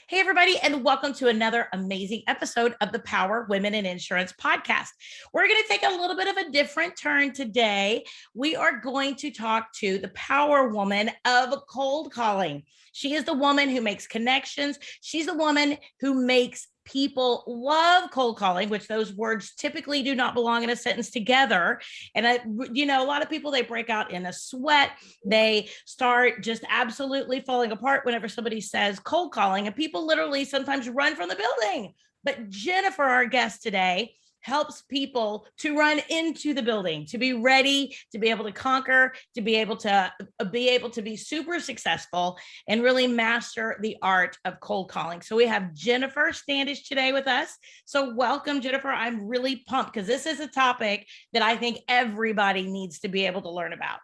Hey, everybody, and welcome to another amazing episode of the Power Women in Insurance podcast. We're going to take a little bit of a different turn today. We are going to talk to the power woman of cold calling. She is the woman who makes connections. She's the woman who makes people love cold calling, which those words typically do not belong in a sentence together. And a lot of people, they break out in a sweat. They start just absolutely falling apart whenever somebody says cold calling, and people literally sometimes run from the building. But Jennifer, our guest today, helps people to run into the building, to be ready, to be able to conquer, to be able to be super successful and really master the art of cold calling. So we have Jennifer Standish today with us. So welcome, Jennifer. I'm really pumped because this is a topic that I think everybody needs to be able to learn about.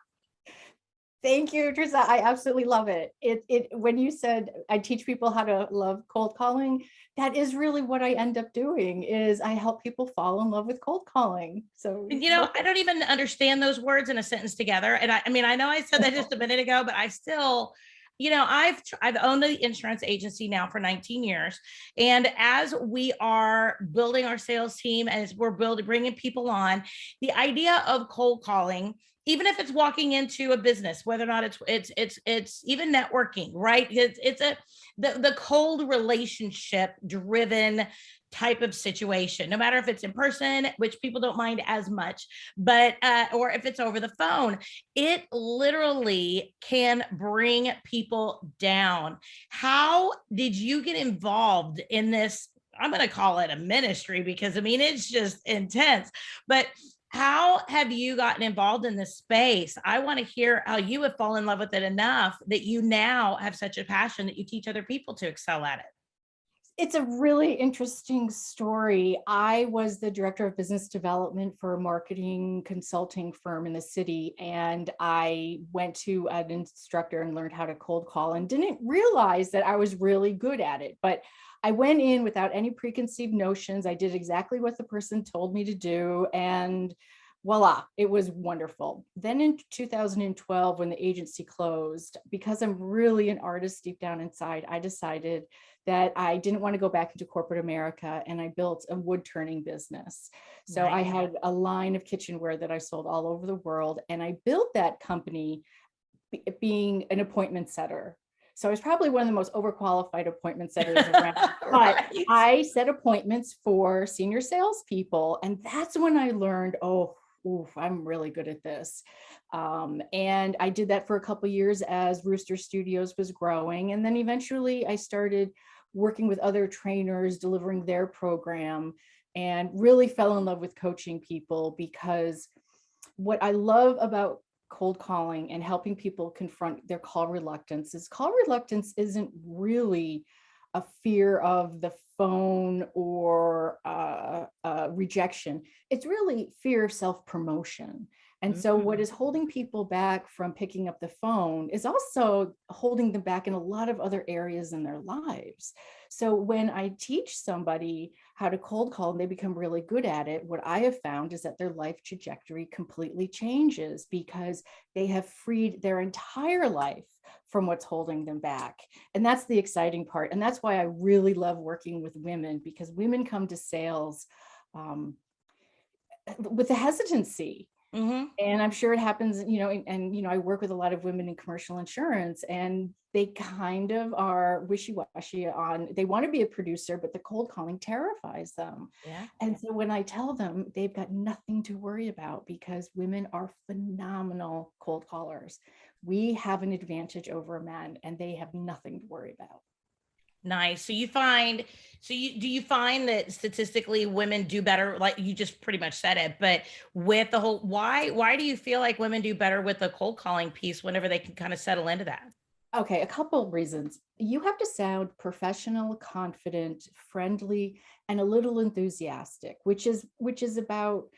Thank you, Teresa. I absolutely love it. When you said I teach people how to love cold calling, that is really what I end up doing. Is I help people fall in love with cold calling. So I don't even understand those words in a sentence together. And I know I said that just a minute ago, but I still, I've owned the insurance agency now for 19 years. And as we are building our sales team, as we're bringing people on, the idea of cold calling, even if it's walking into a business, whether or not it's even networking, right? It's the cold relationship driven type of situation, no matter if it's in person, which people don't mind as much, but or if it's over the phone, it literally can bring people down. How did you get involved in this? I'm going to call it a ministry because it's just intense, but how have you gotten involved in this space? I want to hear how you have fallen in love with it enough that you now have such a passion that you teach other people to excel at it. it's a really interesting story. I was the director of business development for a marketing consulting firm in the city, and I went to an instructor and learned how to cold call and didn't realize that I was really good at it. But I went in without any preconceived notions. I did exactly what the person told me to do, and voila, it was wonderful. Then in 2012, when the agency closed, because I'm really an artist deep down inside, I decided that I didn't want to go back into corporate America, and I built a wood turning business. So I had a line of kitchenware that I sold all over the world, and I built that company being an appointment setter. So I was probably one of the most overqualified appointment setters around. But I set appointments for senior salespeople, and that's when I learned, I'm really good at this. And I did that for a couple of years as Rooster Studios was growing. And then eventually I started working with other trainers, delivering their program, and really fell in love with coaching people, because what I love about cold calling and helping people confront their call reluctance isn't really a fear of the phone or rejection. It's really fear of self-promotion. And so what is holding people back from picking up the phone is also holding them back in a lot of other areas in their lives. So when I teach somebody how to cold call and they become really good at it, what I have found is that their life trajectory completely changes, because they have freed their entire life from what's holding them back. And that's the exciting part. And that's why I really love working with women, because women come to sales with a hesitancy. And I'm sure it happens, I work with a lot of women in commercial insurance, and they kind of are wishy-washy on, they want to be a producer, but the cold calling terrifies them. Yeah. And so when I tell them, they've got nothing to worry about, because women are phenomenal cold callers. We have an advantage over men, and they have nothing to worry about. Nice. Do you find that statistically women do better? Like you just pretty much said it, but with the whole, why do you feel like women do better with the cold calling piece whenever they can kind of settle into that? Okay, a couple of reasons. You have to sound professional, confident, friendly, and a little enthusiastic, which is about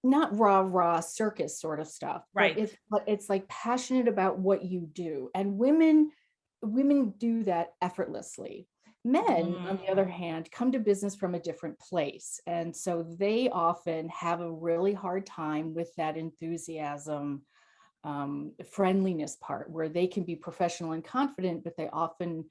not rah circus sort of stuff, Right. but it's like passionate about what you do. And women do that effortlessly. Men, on the other hand, come to business from a different place. And so they often have a really hard time with that enthusiasm, friendliness part, where they can be professional and confident, but they often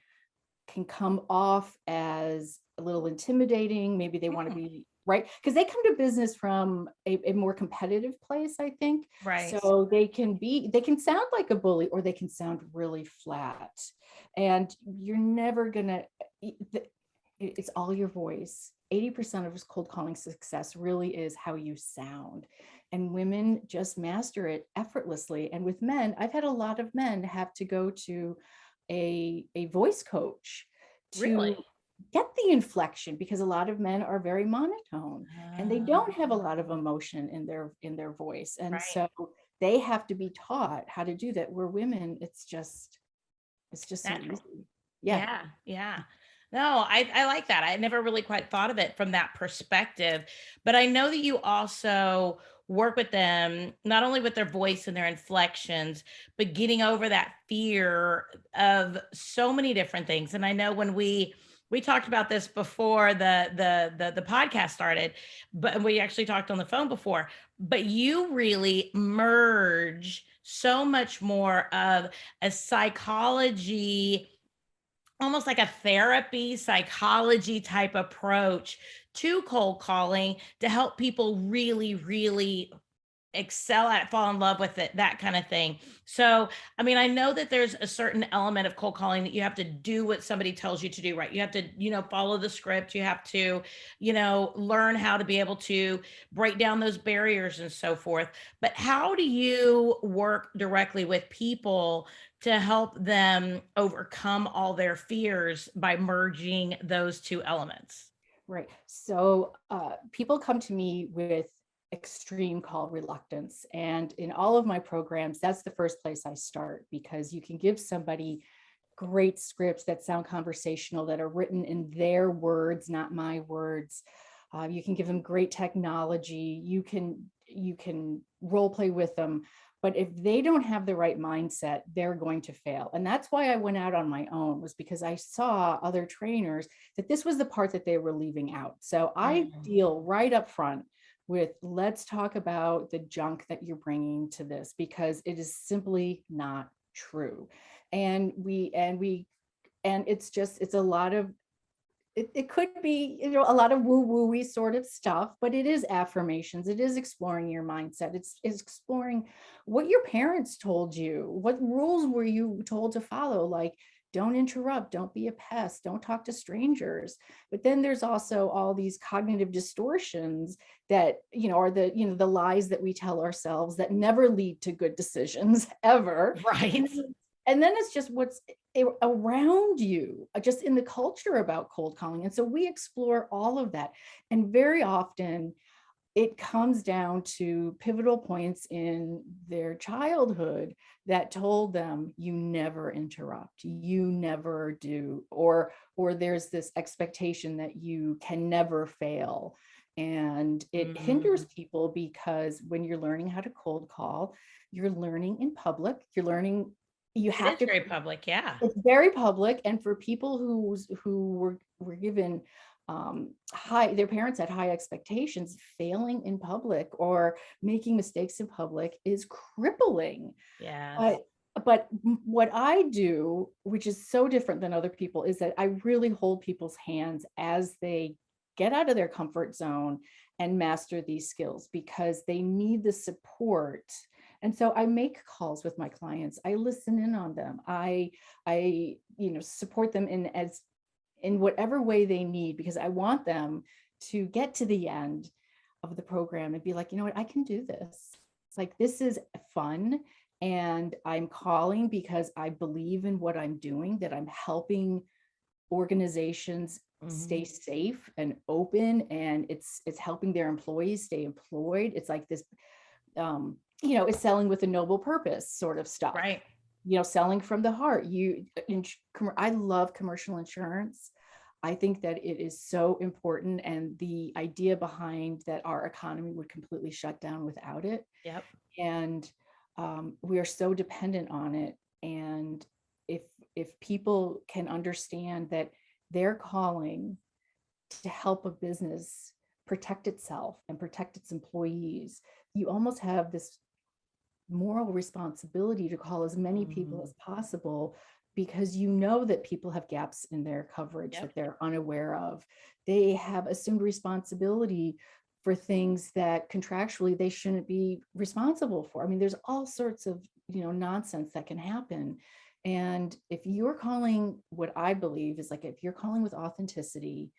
can come off as a little intimidating. Maybe they want to Mm, be right because they come to business from a more competitive place, I think. right. So they can sound like a bully or they can sound really flat. And you're never gonna, it's all your voice. 80% of cold calling success really is how you sound. And women just master it effortlessly. And with men, I've had a lot of men have to go to a voice coach Really? to get the inflection because a lot of men are very monotone and they don't have a lot of emotion in their voice. And Right. so they have to be taught how to do that. Where women, it's just so Natural. easy. Yeah. Yeah, yeah. No, I like that. I never really quite thought of it from that perspective, but I know that you also work with them not only with their voice and their inflections, but getting over that fear of so many different things. And I know when we talked about this before the podcast started, but we actually talked on the phone before, but you really merge so much more of a psychology, almost like a therapy psychology type approach to cold calling to help people really really excel at it, fall in love with it, that kind of thing. So I mean, I know that there's a certain element of cold calling that you have to do what somebody tells you to do, right? You have to, follow the script. You have to, learn how to be able to break down those barriers and so forth. But how do you work directly with people to help them overcome all their fears by merging those two elements? Right. So people come to me with extreme call reluctance. And in all of my programs, that's the first place I start because you can give somebody great scripts that sound conversational, that are written in their words, not my words. You can give them great technology. You can role play with them. But if they don't have the right mindset, they're going to fail. And that's why I went out on my own, was because I saw other trainers that this was the part that they were leaving out. So I Mm. deal right up front with, let's talk about the junk that you're bringing to this because it is simply not true. And it's just, it's a lot of, it could be, a lot of woo-woo-y sort of stuff, but it is affirmations. It is exploring your mindset. It's exploring what your parents told you. What rules were you told to follow? Like, don't interrupt, don't be a pest, don't talk to strangers. But then there's also all these cognitive distortions that, are the lies that we tell ourselves that never lead to good decisions ever. Right. And then it's just what's around you, just in the culture about cold calling. And so we explore all of that. And very often it comes down to pivotal points in their childhood that told them, you never interrupt, you never do, or there's this expectation that you can never fail. And it hinders Mm. people because when you're learning how to cold call, you're learning in public, you're learning, you It have is to, very public, yeah. it's very public. And for people who were given their parents had high expectations, failing in public or making mistakes in public is crippling. Yes. But what I do, which is so different than other people, is that I really hold people's hands as they get out of their comfort zone and master these skills because they need the support. And so I make calls with my clients. I listen in on them. I support them in whatever way they need because I want them to get to the end of the program and be like, you know what, I can do this. It's like, this is fun. And I'm calling because I believe in what I'm doing, that I'm helping organizations stay Mhm. safe and open, and it's helping their employees stay employed. It's like this, it's selling with a noble purpose sort of stuff. Right. Selling from the heart. I love commercial insurance. I think that it is so important, and the idea behind that our economy would completely shut down without it. Yep. And we are so dependent on it. And if people can understand that they're calling to help a business protect itself and protect its employees, you almost have this moral responsibility to call as many people Mm. as possible because you know that people have gaps in their coverage Yep. that they're unaware of. They have assumed responsibility for things that contractually they shouldn't be responsible for. I mean, there's all sorts of, nonsense that can happen. And if you're calling, what I believe is, like, if you're calling with authenticity,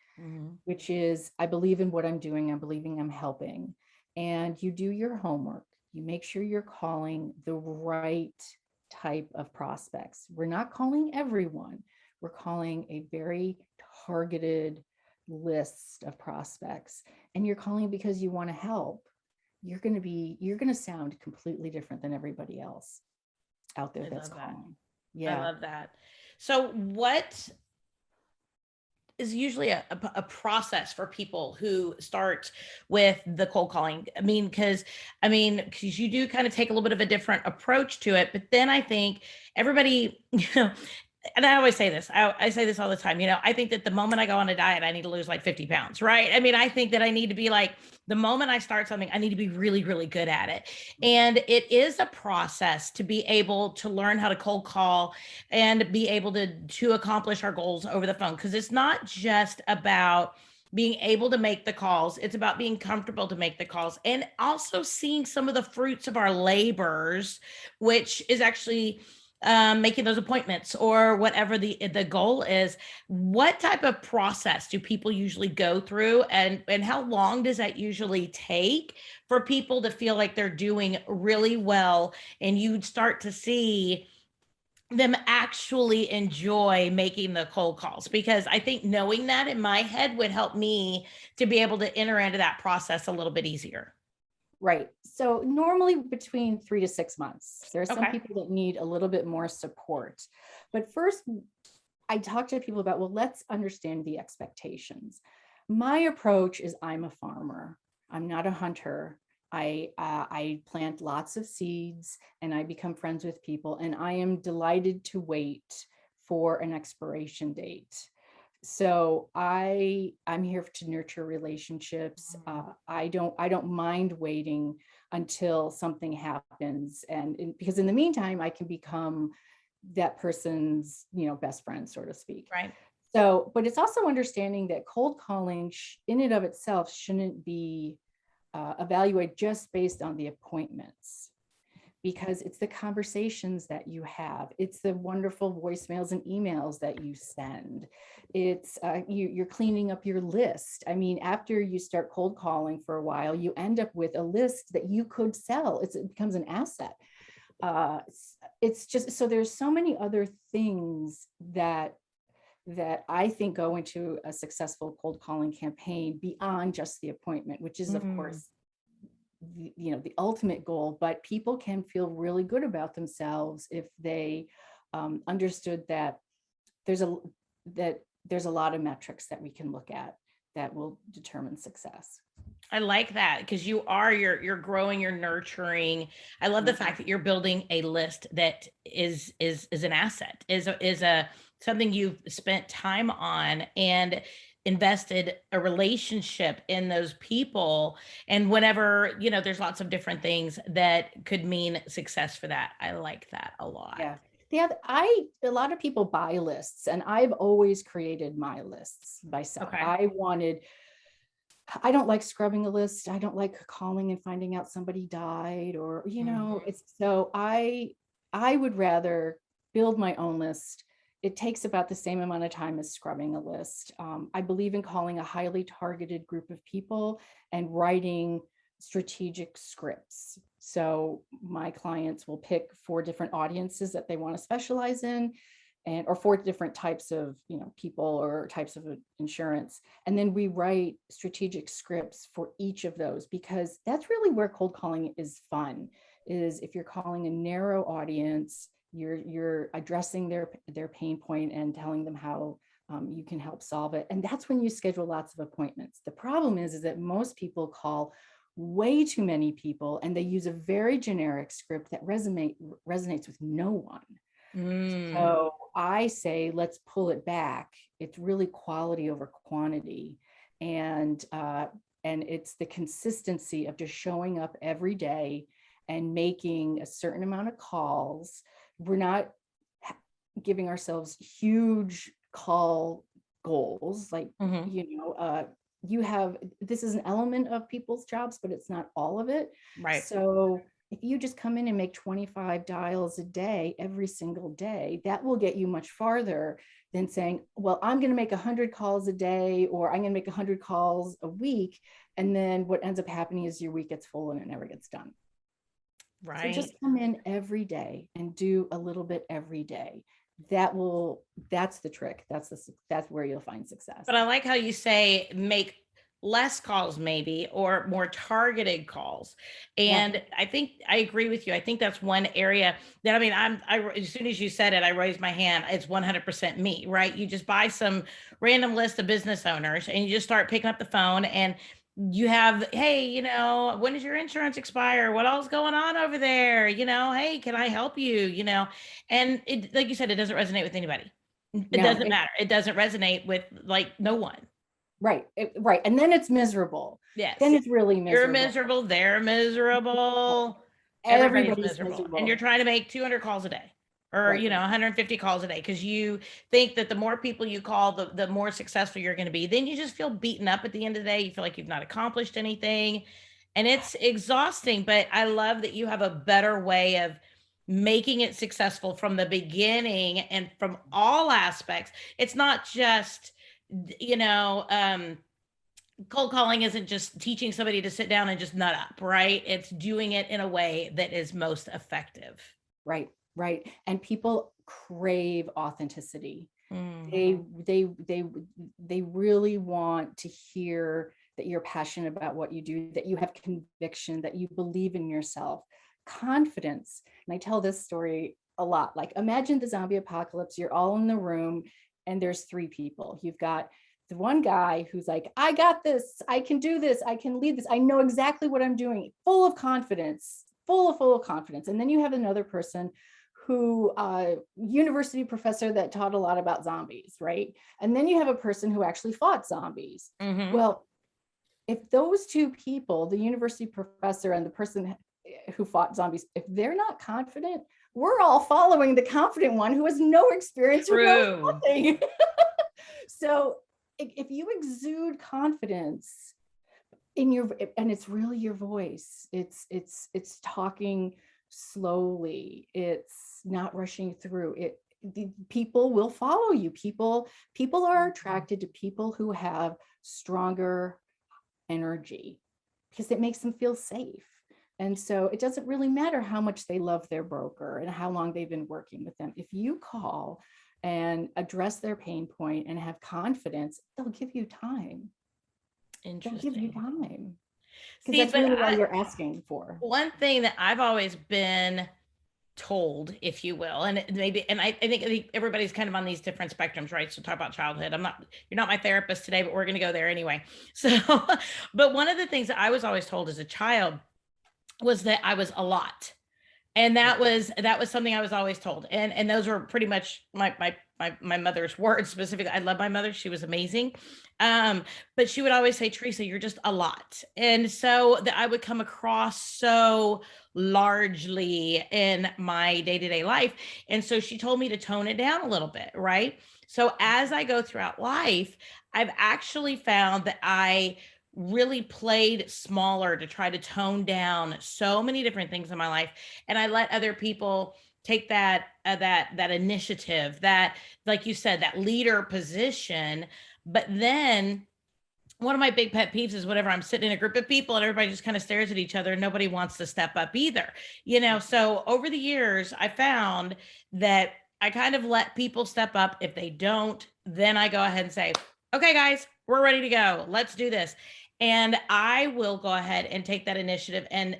which is, I believe in what I'm doing, I'm believing I'm helping, and you do your homework, you make sure you're calling the right type of prospects. We're not calling everyone. We're calling a very targeted list of prospects, and you're calling because you want to help. You're going to sound completely different than everybody else out there I that's love that. calling. I Yeah. love that. So what is usually a process for people who start with the cold calling? Because you do kind of take a little bit of a different approach to it, but then I think everybody, and I always say this, I say this all the time, I think that the moment I go on a diet, I need to lose like 50 pounds, right? I mean, I think that I need to be like, the moment I start something, I need to be really, really good at it. And it is a process to be able to learn how to cold call and be able to accomplish our goals over the phone. Because it's not just about being able to make the calls, it's about being comfortable to make the calls and also seeing some of the fruits of our labors, which is actually making those appointments or whatever the goal is. What type of process do people usually go through, and how long does that usually take for people to feel like they're doing really well and you start to see them actually enjoy making the cold calls? Because I think knowing that in my head would help me to be able to enter into that process a little bit easier. Right. So normally between 3 to 6 months. There are some Okay. people that need a little bit more support. But first, I talk to people about, well, let's understand the expectations. My approach is, I'm a farmer. I'm not a hunter. I plant lots of seeds and I become friends with people, and I am delighted to wait for an expiration date. So I'm here to nurture relationships. I don't mind waiting until something happens, because in the meantime I can become that person's best friend, so to speak. Right. So, but it's also understanding that cold calling in and of itself shouldn't be evaluated just based on the appointments, because it's the conversations that you have, it's the wonderful voicemails and emails that you send, it's you're cleaning up your list. I mean, after you start cold calling for a while, you end up with a list that you could sell. It becomes an asset. It's just, so there's so many other things that I think go into a successful cold calling campaign beyond just the appointment, which is, of course, the ultimate goal. But people can feel really good about themselves if they understood that there's a lot of metrics that we can look at that will determine success. I like that, because you're growing, you're nurturing. I love the fact that you're building a list that is an asset, is a something you've spent time on and invested a relationship in those people. And whenever, there's lots of different things that could mean success for that. I like that a lot. Yeah. A lot of people buy lists, and I've always created my lists myself. Okay. I don't like scrubbing a list. I don't like calling and finding out somebody died, or, it's, so I would rather build my own list. It takes about the same amount of time as scrubbing a list. I believe in calling a highly targeted group of people and writing strategic scripts. So my clients will pick 4 different audiences that they want to specialize in, or 4 different types of people or types of insurance, and then we write strategic scripts for each of those, because that's really where cold calling is fun. Is if you're calling a narrow audience, you're addressing their pain point and telling them how you can help solve it, and that's when you schedule lots of appointments. The problem is that most people call way too many people, and they use a very generic script that resonates with no one. So I say, let's pull it back. It's really quality over quantity. And it's the consistency of just showing up every day and making a certain amount of calls. giving ourselves huge call goals, like, Mhm. this is an element of people's jobs, but it's not all of it. Right. So if you just come in and make 25 dials a day, every single day, that will get you much farther than saying, well, I'm going to make 100 calls a day, or I'm going to make 100 calls a week. And then what ends up happening is your week gets full and it never gets done. So Right. just come in every day and do a little bit every day. That's the trick. That's where you'll find success. But I like how you say make less calls maybe, or more targeted calls. Yeah. And I think I agree with you. I think that's one area that, I mean, as soon as you said it, I raised my hand. It's 100% me, right? You just buy some random list of business owners and you just start picking up the phone, and you have, hey, when does your insurance expire? What else going on over there? Hey, can I help you? And it, like you said, it doesn't resonate with anybody. It No, doesn't matter. It doesn't resonate with like no one. right. Right. And then it's miserable. Yes. Then it's really You're miserable. miserable. They're miserable. Everybody's Everybody's miserable. And you're miserable. trying to make 200 calls a day, or, Right. 150 calls a day, because you think that the more people you call, the more successful you're going to be. Then you just feel beaten up at the end of the day. You feel like you've not accomplished anything. And it's exhausting. But I love that you have a better way of making it successful from the beginning and from all aspects. It's not just, cold calling isn't just teaching somebody to sit down and just nut up, right? It's doing it in a way that is most effective. Right. Right. And people crave authenticity. Mhm. They really want to hear that you're passionate about what you do, that you have conviction, that you believe in yourself, confidence. And I tell this story a lot. Like, imagine the zombie apocalypse. You're all in the room and there's three people. You've got the one guy who's like, I got this, I can do this, I can lead this, I know exactly what I'm doing, full of confidence, full of confidence. And then you have another person who university professor that taught a lot about zombies, right? And then you have a person who actually fought zombies. Mhm. Well, if those two people, the university professor and the person who fought zombies, if they're not confident, we're all following the confident one who has no experience, who knows True. nothing. So if you exude confidence in your, and it's really your voice, it's talking slowly, it's not rushing through it, the people will follow you. People are attracted to people who have stronger energy because it makes them feel safe. And so it doesn't really matter how much they love their broker and how long they've been working with them. If you call and address their pain point and have confidence, they'll give you time. They'll give you Interesting. time, because See, that's but really all you're asking for. one thing that I've always been told, if you will, and maybe, and I think everybody's kind of on these different spectrums, right? So talk about childhood. You're not my therapist today, but we're going to go there anyway. So, but one of the things that I was always told as a child was that I was a lot. And that was something I was always told. And those were pretty much my mother's words specifically. I love my mother. She was amazing. But she would always say, Teresa, you're just a lot. And so that I would come across so largely in my day-to-day life. And so she told me to tone it down a little bit, right? So as I go throughout life, I've actually found that I really played smaller to try to tone down so many different things in my life, and I let other people take that initiative, that, like you said, that leader position. But then one of my big pet peeves is whenever I'm sitting in a group of people and everybody just kind of stares at each other, nobody wants to step up either. So over the years I found that I kind of let people step up. If they don't, then I go ahead and say, okay guys, we're ready to go, let's do this. And I will go ahead and take that initiative and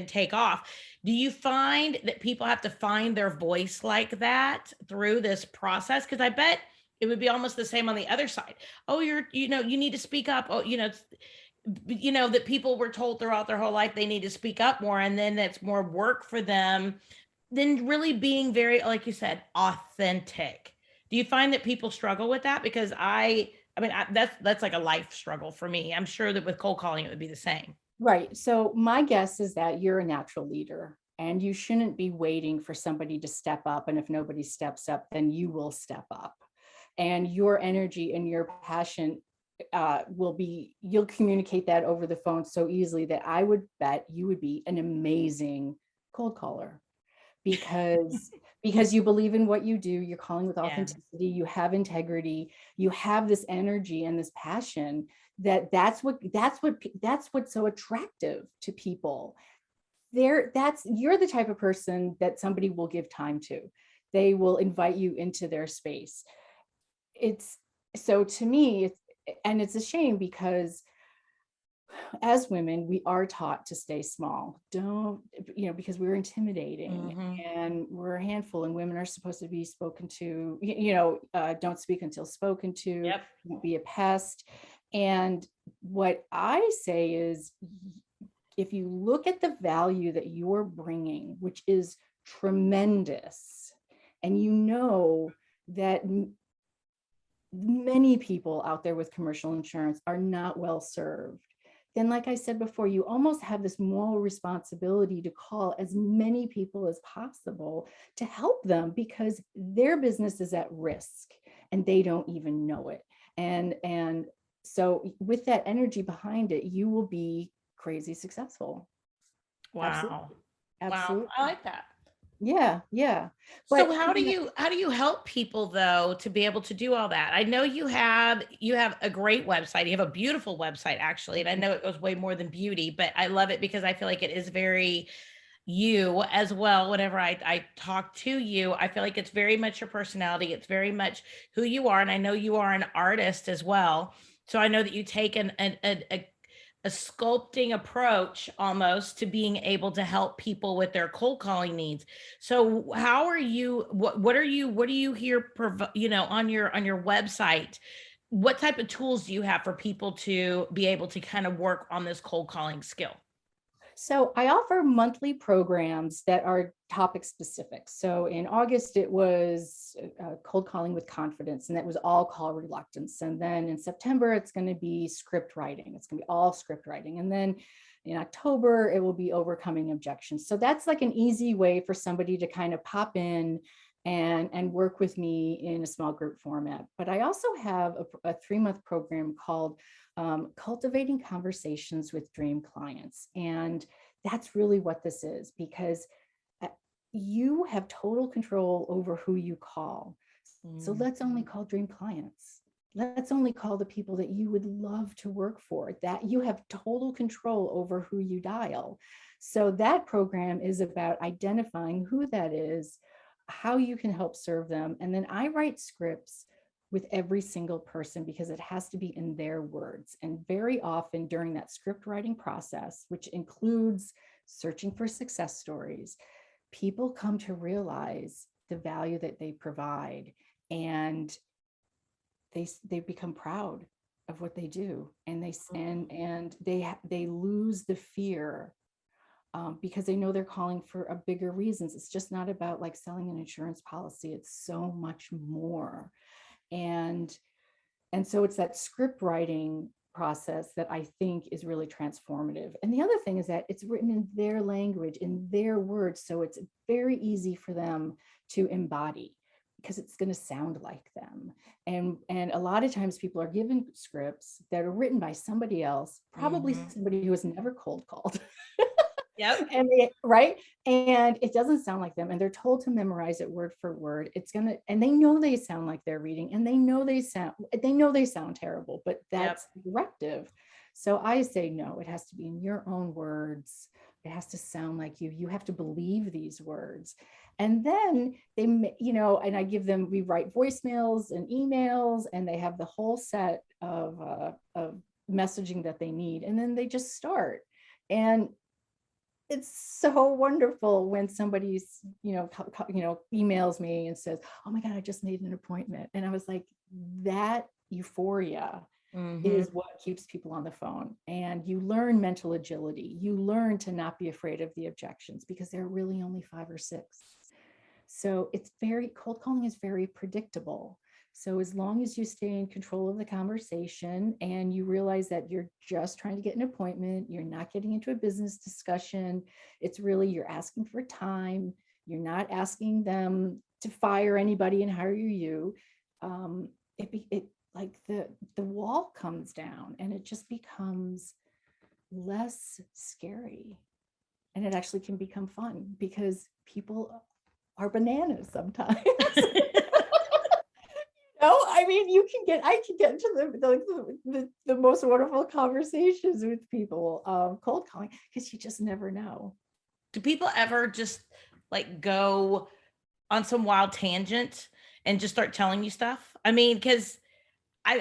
take off. Do you find that people have to find their voice like that through this process? Because I bet it would be almost the same on the other side. Oh, you need to speak up. Oh, that people were told throughout their whole life they need to speak up more, and then that's more work for them than really being very, like you said, authentic. Do you find that people struggle with that? Because that's like a life struggle for me. I'm sure that with cold calling it would be the same. Right. So my guess is that you're a natural leader. And you shouldn't be waiting for somebody to step up. And if nobody steps up, then you will step up. And your energy and your passion you'll communicate that over the phone so easily that I would bet you would be an amazing cold caller, because you believe in what you do. You're calling with Yeah. authenticity, you have integrity, you have this energy and this passion, that's what's so attractive to people. You're the type of person that somebody will give time to. They will invite you into their space. It's so to me, it's a shame, because as women, we are taught to stay small. Don't, because we're intimidating and we're a handful, and women are supposed to be spoken to, don't speak until spoken to, Yep. don't be a pest. And what I say is, if you look at the value that you're bringing, which is tremendous, and that many people out there with commercial insurance are not well served, then, like I said before, you almost have this moral responsibility to call as many people as possible to help them, because their business is at risk and they don't even know it. And so with that energy behind it, you will be crazy successful. Wow. Absolutely. Wow. Absolutely. I like that. Yeah. So how do you help people though to be able to do all that? I know you have a great website. You have a beautiful website actually, and I know it goes way more than beauty, but I love it because I feel like it is very you as well. Whenever I talk to you, I feel like it's very much your personality. It's very much who you are, and I know you are an artist as well. So I know that you take a sculpting approach almost to being able to help people with their cold calling needs. So how are you, what do you hear, on your website? What type of tools do you have for people to be able to kind of work on this cold calling skill? So I offer monthly programs that are topic specific. So in August, it was cold calling with confidence, and that was all call reluctance. And then in September, it's going to be script writing. It's going to be all script writing. And then in October, it will be overcoming objections. So that's like an easy way for somebody to kind of pop in and work with me in a small group format. But I also have a 3-month program called Cultivating Conversations with Dream Clients. And that's really what this is, because you have total control over who you call. So let's only call dream clients. Let's only call the people that you would love to work for, that you have total control over who you dial. So that program is about identifying who that is, how you can help serve them. And then I write scripts with every single person, because it has to be in their words. And very often during that script writing process, which includes searching for success stories, people come to realize the value that they provide, and they become proud of what they do, and they lose the fear, because they know they're calling for a bigger reasons. It's just not about like selling an insurance policy. It's so much more. And so it's that script writing process that I think is really transformative. And the other thing is that it's written in their language, in their words. So it's very easy for them to embody, because it's going to sound like them. And a lot of times people are given scripts that are written by somebody else, probably somebody who has never cold called. Yep. Right. And it doesn't sound like them. And they're told to memorize it word for word. And they know they sound like they're reading, and they know they sound terrible, but that's directive. So I say, no, it has to be in your own words. It has to sound like you. You have to believe these words. And then and I give them, we write voicemails and emails, and they have the whole set of messaging that they need. And then they just start. And it's so wonderful when somebody's, emails me and says, oh my God, I just made an appointment. And I was like, that euphoria is what keeps people on the phone. And you learn mental agility. You learn to not be afraid of the objections, because there are really only 5 or 6. So cold calling is very predictable. So as long as you stay in control of the conversation and you realize that you're just trying to get an appointment, you're not getting into a business discussion, it's really you're asking for time, you're not asking them to fire anybody and hire you. It like the wall comes down and it just becomes less scary, and it actually can become fun because people are bananas sometimes. I mean, I can get into the most wonderful conversations with people, cold calling, because you just never know. Do people ever just like go on some wild tangent and just start telling you stuff? I mean, because I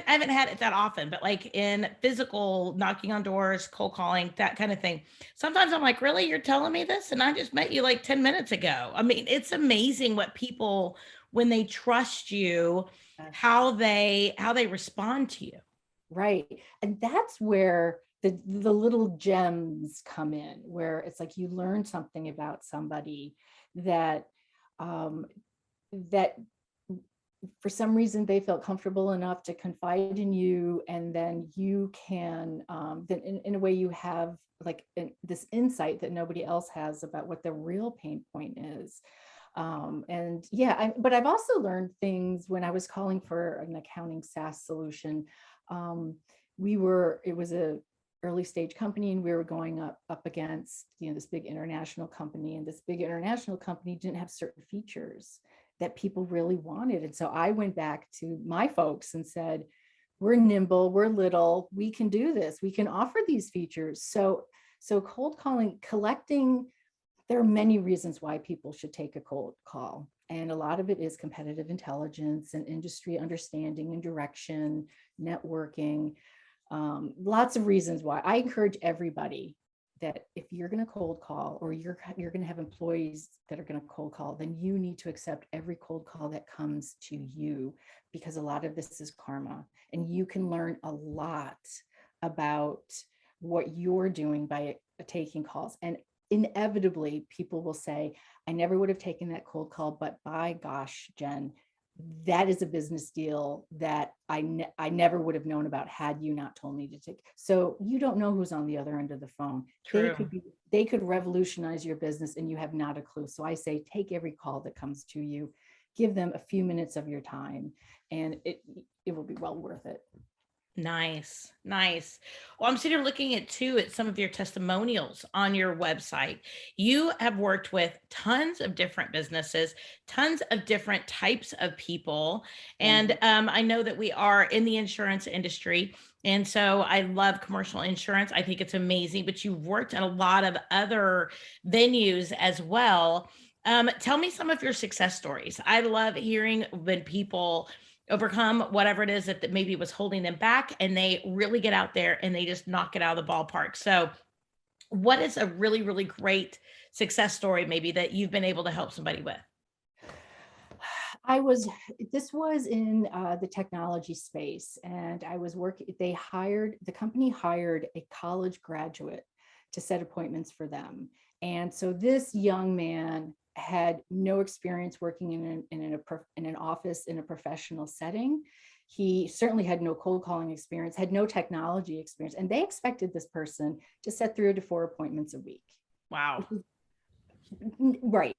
haven't had it that often, but like in physical knocking on doors, cold calling, that kind of thing. Sometimes I'm like, really, you're telling me this, and I just met you like 10 minutes ago. I mean, it's amazing what people, when they trust you, how they respond to you. Right. And that's where the little gems come in, where it's like you learn something about somebody that um, that for some reason they felt comfortable enough to confide in you, and then you can then in a way you have like this insight that nobody else has about what the real pain point is. And yeah, but I've also learned things when I was calling for an accounting SaaS solution. It was a early stage company, and we were going up against this big international company, and this big international company didn't have certain features that people really wanted. And so I went back to my folks and said, we're nimble, we're little, we can do this, we can offer these features. So cold calling, collecting, there are many reasons why people should take a cold call. And a lot of it is competitive intelligence and industry understanding and direction, networking, lots of reasons why. I encourage everybody that if you're going to cold call, or you're going to have employees that are going to cold call, then you need to accept every cold call that comes to you, because a lot of this is karma, and you can learn a lot about what you're doing by taking calls. And inevitably people will say, I never would have taken that cold call, but by gosh, Jen, that is a business deal that I never would have known about had you not told me to take. So you don't know who's on the other end of the phone. True. They could revolutionize your business and you have not a clue. So I say, take every call that comes to you, give them a few minutes of your time, and it will be well worth it. Nice. Nice. Well, I'm sitting here looking at some of your testimonials on your website. You have worked with tons of different businesses, tons of different types of people. And I know that we are in the insurance industry. And so I love commercial insurance. I think it's amazing, but you've worked in a lot of other venues as well. Tell me some of your success stories. I love hearing when people overcome whatever it is that maybe was holding them back, and they really get out there and they just knock it out of the ballpark. So what is a really, really great success story maybe that you've been able to help somebody with? This was in the technology space, and I was working, the company hired a college graduate to set appointments for them. And so this young man had no experience working in an office in a professional setting. He certainly had no cold calling experience, had no technology experience, and they expected this person to set 3 to 4 appointments a week. Wow. Right.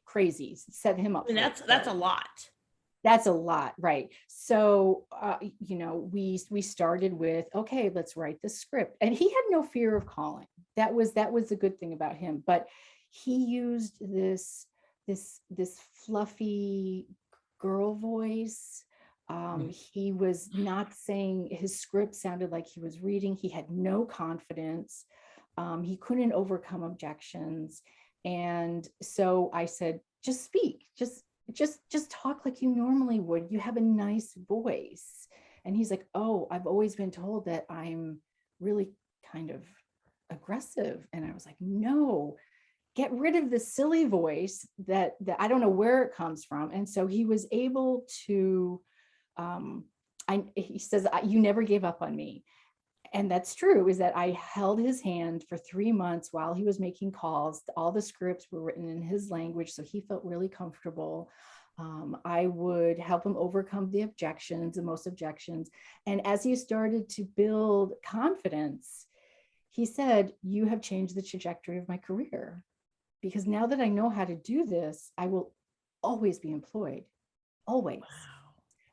Crazy. Set him up. And that's a lot. That's a lot, right? So, we started with, okay, let's write the script, and he had no fear of calling. That was a good thing about him. But he used this fluffy girl voice. He was not saying, his script sounded like he was reading. He had no confidence. He couldn't overcome objections. And so I said, just speak, just talk like you normally would. You have a nice voice. And he's like, oh, I've always been told that I'm really kind of aggressive. And I was like, no, get rid of the silly voice that I don't know where it comes from. And so he was able to, he says, you never gave up on me. And that's true, is that I held his hand for 3 months while he was making calls. All the scripts were written in his language, so he felt really comfortable. I would help him overcome the objections, the most objections. And as he started to build confidence, he said, "You have changed the trajectory of my career, because now that I know how to do this, I will always be employed, always." Wow.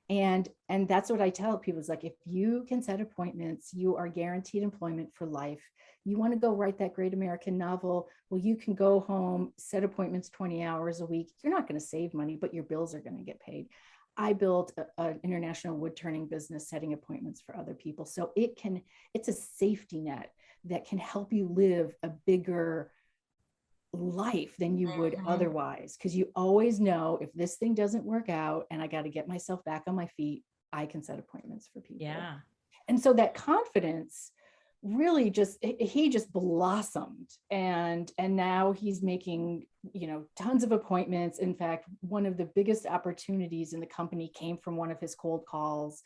And that's what I tell people, is like, if you can set appointments, you are guaranteed employment for life. You want to go write that great American novel, well, you can go home, set appointments 20 hours a week. You're not going to save money, but your bills are going to get paid. I built an international wood turning business, setting appointments for other people. So it's a safety net that can help you live a bigger life than you would otherwise, because you always know, if this thing doesn't work out and I got to get myself back on my feet, I can set appointments for people. Yeah. And so that confidence really he just blossomed, and now he's making, tons of appointments. In fact, one of the biggest opportunities in the company came from one of his cold calls.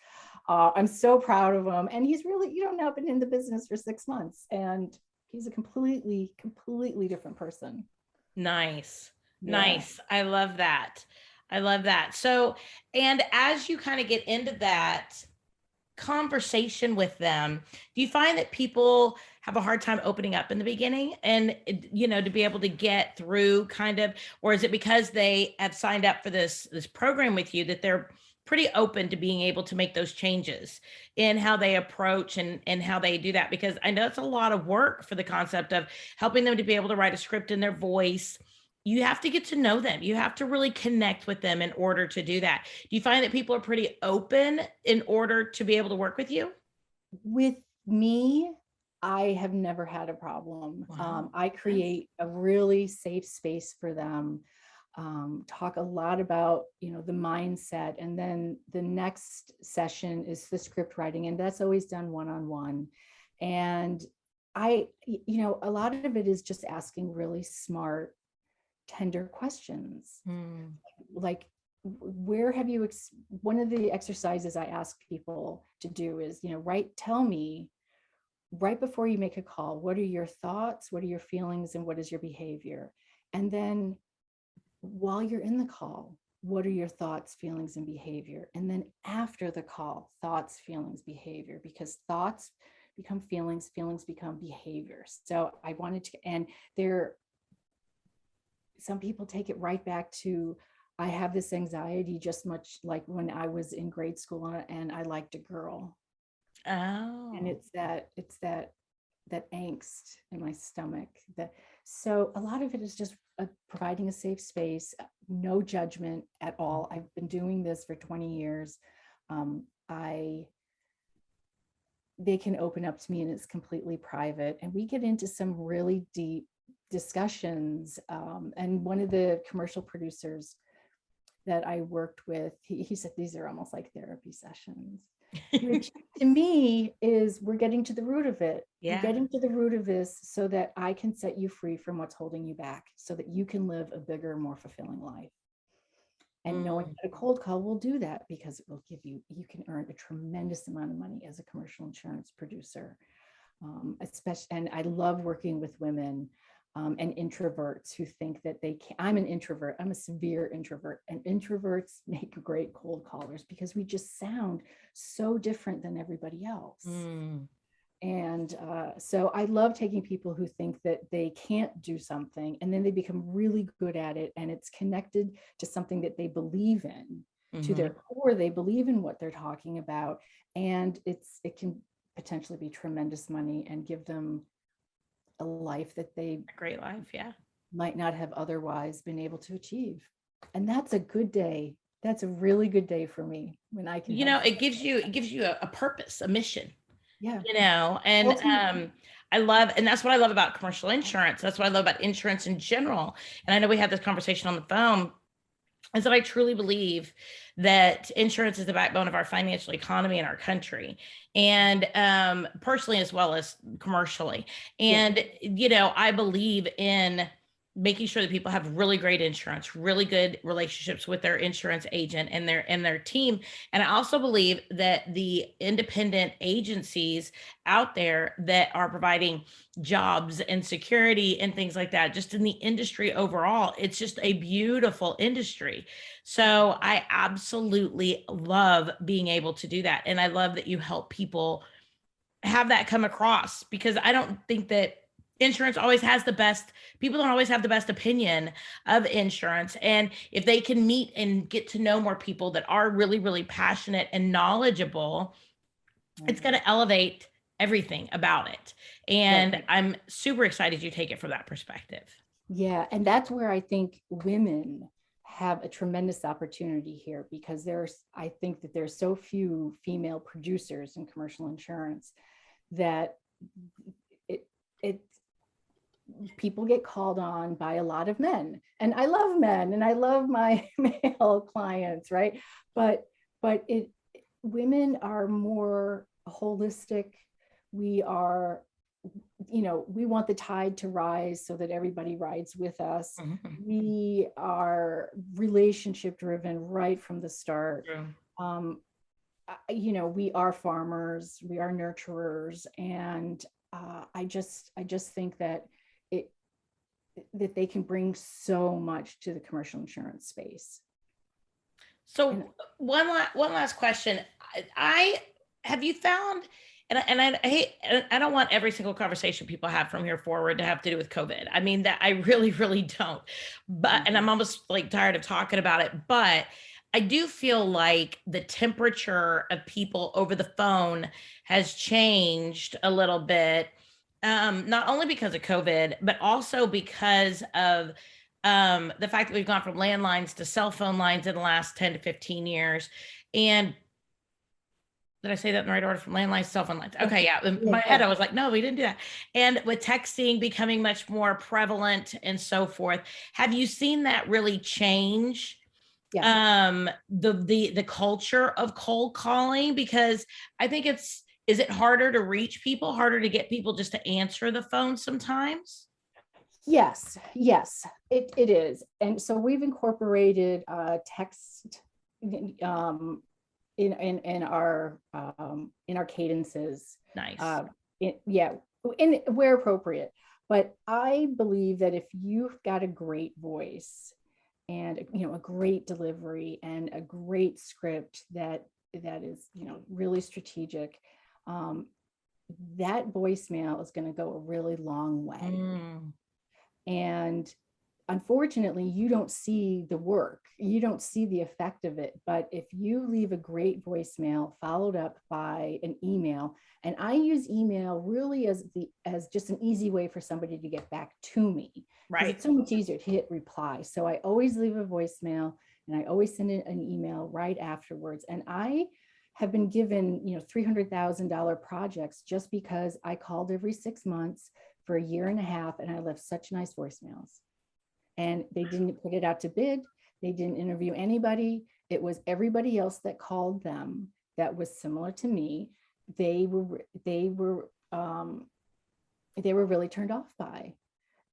I'm so proud of him, and he's really, now been in the business for 6 months, and he's a completely different person. Nice. Yeah. Nice. I love that. I love that. So, and as you kind of get into that conversation with them, do you find that people have a hard time opening up in the beginning, and, to be able to get through kind of, or is it because they have signed up for this program with you that they're pretty open to being able to make those changes in how they approach and how they do that? Because I know it's a lot of work for the concept of helping them to be able to write a script in their voice. You have to get to know them. You have to really connect with them in order to do that. Do you find that people are pretty open in order to be able to work with you? With me, I have never had a problem. Wow. I create a really safe space for them. Talk a lot about, the mindset. And then the next session is the script writing. And that's always done one-on-one. And a lot of it is just asking really smart, tender questions. Like, where have you, one of the exercises I ask people to do is, tell me right before you make a call, what are your thoughts, what are your feelings, and what is your behavior? And then while you're in the call, what are your thoughts, feelings, and behavior? And then after the call, thoughts, feelings, behavior, because thoughts become feelings, feelings become behaviors. So I wanted to, and some people take it right back to, I have this anxiety just much like when I was in grade school and I liked a girl. Oh. And it's that angst in my stomach. So a lot of it is just providing a safe space, no judgment at all. I've been doing this for 20 years. They can open up to me, and it's completely private. And we get into some really deep discussions. And one of the commercial producers that I worked with, he said, these are almost like therapy sessions. Which to me is, we're getting to the root of it. Yeah. We're getting to the root of this so that I can set you free from what's holding you back, so that you can live a bigger, more fulfilling life. And knowing that a cold call will do that, because it will give you can earn a tremendous amount of money as a commercial insurance producer. Especially, and I love working with women and introverts who think that they can. I'm an introvert. I'm a severe introvert, and introverts make great cold callers because we just sound so different than everybody else. And so I love taking people who think that they can't do something, and then they become really good at it, and it's connected to something that they believe in, to their core. They believe in what they're talking about, and it can potentially be tremendous money and give them a life that a great life, yeah, might not have otherwise been able to achieve. And that's a good day. That's a really good day for me, when I can, it gives you a purpose, a mission. Yeah. And I love, and that's what I love about commercial insurance. That's what I love about insurance in general. And I know we had this conversation on the phone, is that I truly believe that insurance is the backbone of our financial economy in our country, and personally as well as commercially. And, I believe in making sure that people have really great insurance, really good relationships with their insurance agent and their team. And I also believe that the independent agencies out there that are providing jobs and security and things like that, just in the industry overall, it's just a beautiful industry. So I absolutely love being able to do that. And I love that you help people have that come across, because I don't think that insurance always has the best, people don't always have the best opinion of insurance. And if they can meet and get to know more people that are really, really passionate and knowledgeable, it's going to elevate everything about it. And I'm super excited you take it from that perspective. Yeah. And that's where I think women have a tremendous opportunity here, because I think that there's so few female producers in commercial insurance that people get called on by a lot of men. And I love men and I love my male clients, right? But women are more holistic. We are, we want the tide to rise so that everybody rides with us. Mm-hmm. We are relationship driven right from the start. We are farmers, we are nurturers. And I just think that that they can bring so much to the commercial insurance space. So one last question. I have you found, and I hate, I don't want every single conversation people have from here forward to have to do with COVID. I mean, that I really, really don't. But and I'm almost like tired of talking about it. But I do feel like the temperature of people over the phone has changed a little bit. Not only because of COVID, but also because of the fact that we've gone from landlines to cell phone lines in the last 10 to 15 years. And did I say that in the right order? From landlines to cell phone lines? Okay, yeah. In my head, I was like, no, we didn't do that. And with texting becoming much more prevalent and so forth, have you seen that really change? The culture of cold calling? Because I think is it harder to reach people, harder to get people just to answer the phone sometimes? Yes, it is. And so we've incorporated text in our cadences. Nice. Where appropriate. But I believe that if you've got a great voice and a great delivery and a great script that is really strategic, that voicemail is going to go a really long way. And unfortunately, you don't see the work, you don't see the effect of it. But if you leave a great voicemail followed up by an email, and I use email really as just an easy way for somebody to get back to me. Right. It's so much easier to hit reply. So I always leave a voicemail and I always send an email right afterwards. And I have been given, $300,000 projects just because I called every 6 months for a year and a half, and I left such nice voicemails. And they didn't put it out to bid. They didn't interview anybody. It was everybody else that called them that was similar to me. They were really turned off by.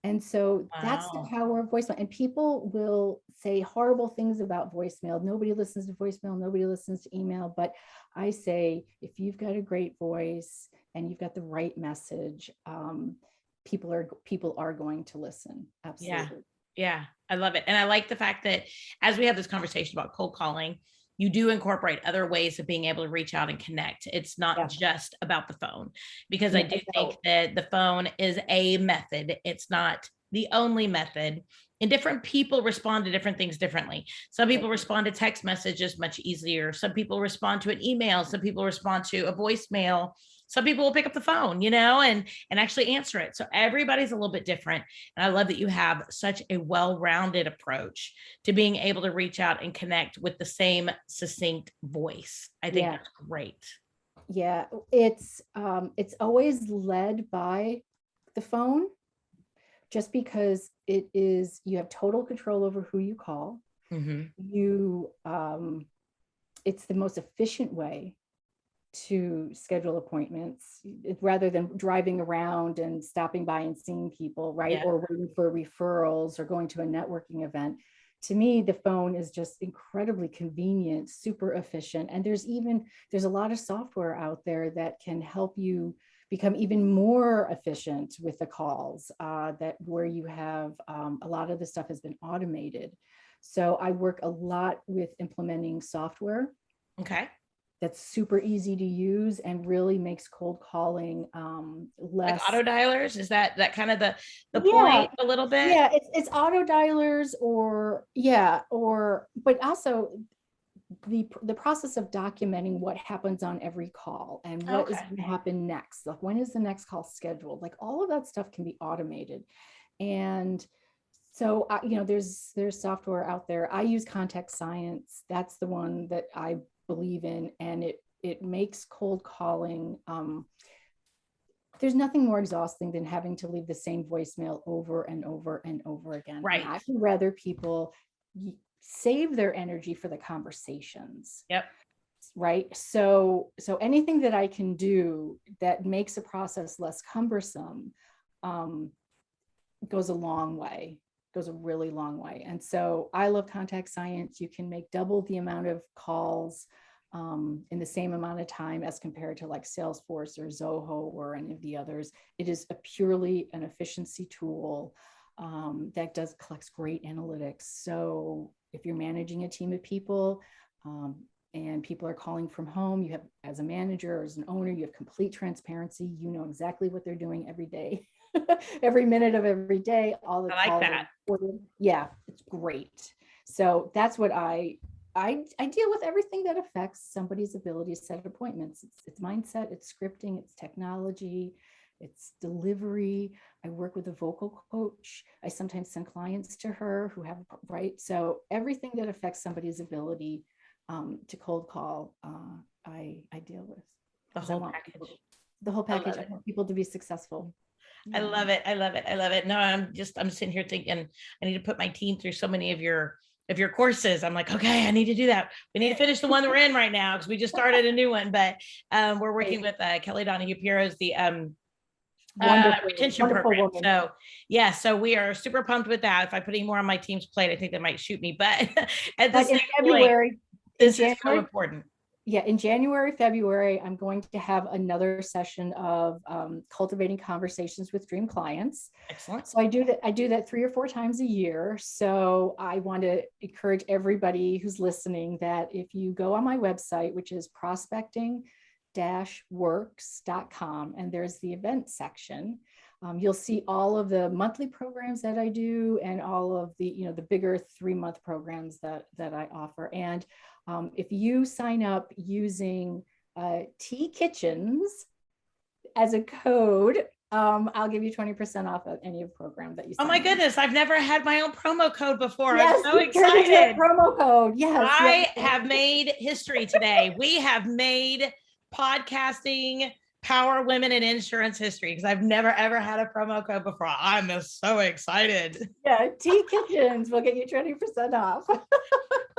And so that's the power of voicemail. And people will say horrible things about voicemail. Nobody listens to voicemail. Nobody listens to email. But I say, if you've got a great voice and you've got the right message, people are going to listen. Absolutely. Yeah, I love it. And I like the fact that as we have this conversation about cold calling, you do incorporate other ways of being able to reach out and connect. It's not just about the phone, because I do think that the phone is a method. It's not the only method. And different people respond to different things differently. Some people respond to text messages much easier. Some people respond to an email. Some people respond to a voicemail. Some people will pick up the phone, and actually answer it. So everybody's a little bit different. And I love that you have such a well-rounded approach to being able to reach out and connect with the same succinct voice. I think that's great. Yeah, it's always led by the phone, just because you have total control over who you call. Mm-hmm. It's the most efficient way to schedule appointments rather than driving around and stopping by and seeing people, right? Yeah. Or waiting for referrals or going to a networking event. To me, the phone is just incredibly convenient, super efficient. And there's a lot of software out there that can help you become even more efficient with the calls, that where you have a lot of the stuff has been automated. So I work a lot with implementing software Okay. that's super easy to use and really makes cold calling Like less. auto dialers, is that kind of the Yeah, point a little bit? yeah, it's auto dialers or but also the process of documenting what happens on every call and what is Okay. going to happen next. Like when is the next call scheduled? Like all of that stuff can be automated. And so there's software out there. I use Contact Science. That's the one that I believe in, and it makes cold calling. There's nothing more exhausting than having to leave the same voicemail over and over and over again. Right. And I would rather people save their energy for the conversations. Yep. Right. So anything that I can do that makes a process less cumbersome goes a long way, goes a really long way. And so I love Contact Science. You can make double the amount of calls in the same amount of time as compared to like Salesforce or Zoho or any of the others. It is purely an efficiency tool that collects great analytics. So if you're managing a team of people and people are calling from home, you have, as a manager or as an owner, you have complete transparency. You know exactly what they're doing every day, every minute of every day, all the I like calls that. Yeah, it's great. So that's what I deal with everything that affects somebody's ability to set appointments. It's mindset, it's scripting, it's technology, it's delivery. I work with a vocal coach. I sometimes send clients to her who have, right? So everything that affects somebody's ability to cold call, I deal with. The whole package. The whole package. I I want people to be successful. I love it. I love it. I love it. No, I'm sitting here thinking I need to put my team through so many of your courses. I'm like, okay, I need to do that. We need to finish the one we're in right now because we just started a new one. But we're working with Kelly Donahue Piero's the retention program. Woman. So yeah, so we are super pumped with that. If I put any more on my team's plate, I think they might shoot me. But at the same point, this is so important. Yeah, in January, February, I'm going to have another session of cultivating conversations with dream clients. Excellent. So I do that 3 or 4 times a year. So I want to encourage everybody who's listening that if you go on my website, which is prospecting-works.com, and there's the event section, you'll see all of the monthly programs that I do and all of the, the bigger 3-month programs that I offer. And if you sign up using T Kitchens as a code, I'll give you 20% off of any program that you sign. Oh my goodness, I've never had my own promo code before. Yes, I'm so excited. Promo code. Yes. I have made history today. We have made podcasting power women in insurance history because I've never ever had a promo code before. I'm so excited. Yeah, T Kitchens will get you 20% off.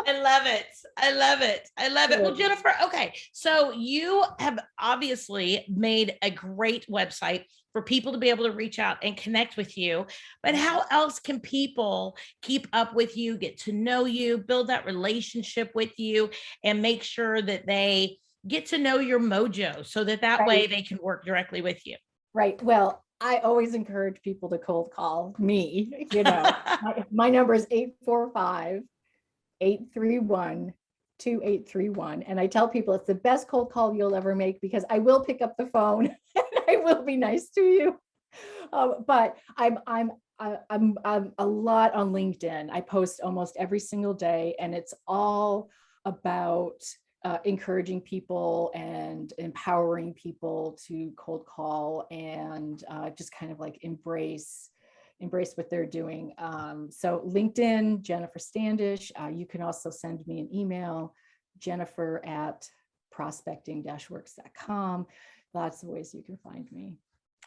I love it. I love it. I love it. Well, Jennifer, okay. So you have obviously made a great website for people to be able to reach out and connect with you. But how else can people keep up with you, get to know you, build that relationship with you, and make sure that they get to know your mojo so that way they can work directly with you? Right. Well, I always encourage people to cold call me. My number is 845-831-2831. And I tell people it's the best cold call you'll ever make because I will pick up the phone and I will be nice to you. But I'm a lot on LinkedIn. I post almost every single day, and it's all about encouraging people and empowering people to cold call and just kind of like embrace what they're doing. So LinkedIn, Jennifer Standish. You can also send me an email, jennifer@prospecting-works.com. Lots of ways you can find me.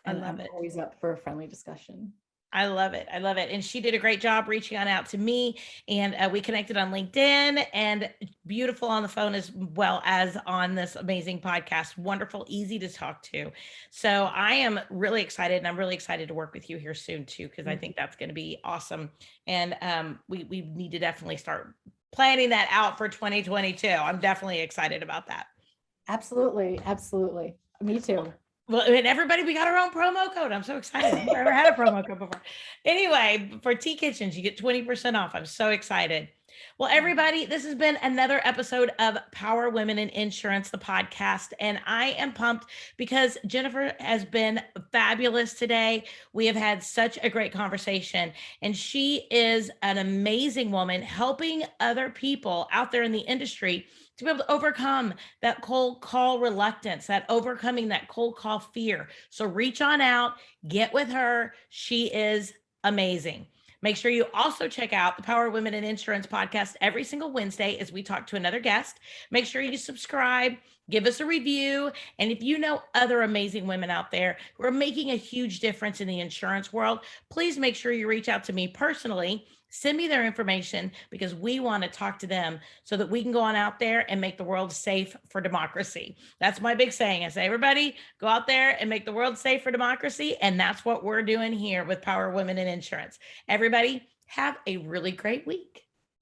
And I'm always up for a friendly discussion. I love it. I love it. And she did a great job reaching on out to me. And we connected on LinkedIn, and beautiful on the phone as well as on this amazing podcast. Wonderful, easy to talk to. So I am really excited, and I'm really excited to work with you here soon too, because I think that's going to be awesome. And we need to definitely start planning that out for 2022. I'm definitely excited about that. Absolutely. Absolutely. Me too. Well, and everybody, we got our own promo code. I'm so excited. I've never had a promo code before. Anyway, for T Kitchens, you get 20% off. I'm so excited. Well, everybody, this has been another episode of Power Women in Insurance, the podcast. And I am pumped because Jennifer has been fabulous today. We have had such a great conversation, and she is an amazing woman helping other people out there in the industry to be able to overcome that cold call reluctance, that overcoming that cold call fear. So reach on out, get with her. She is amazing. Make sure you also check out the Power Women in Insurance podcast every single Wednesday as we talk to another guest. Make sure you subscribe, give us a review. And if you know other amazing women out there who are making a huge difference in the insurance world, please make sure you reach out to me personally. Send me their information, because we want to talk to them so that we can go on out there and make the world safe for democracy. That's my big saying. I say, everybody go out there and make the world safe for democracy. And that's what we're doing here with Power Women in Insurance. Everybody have a really great week.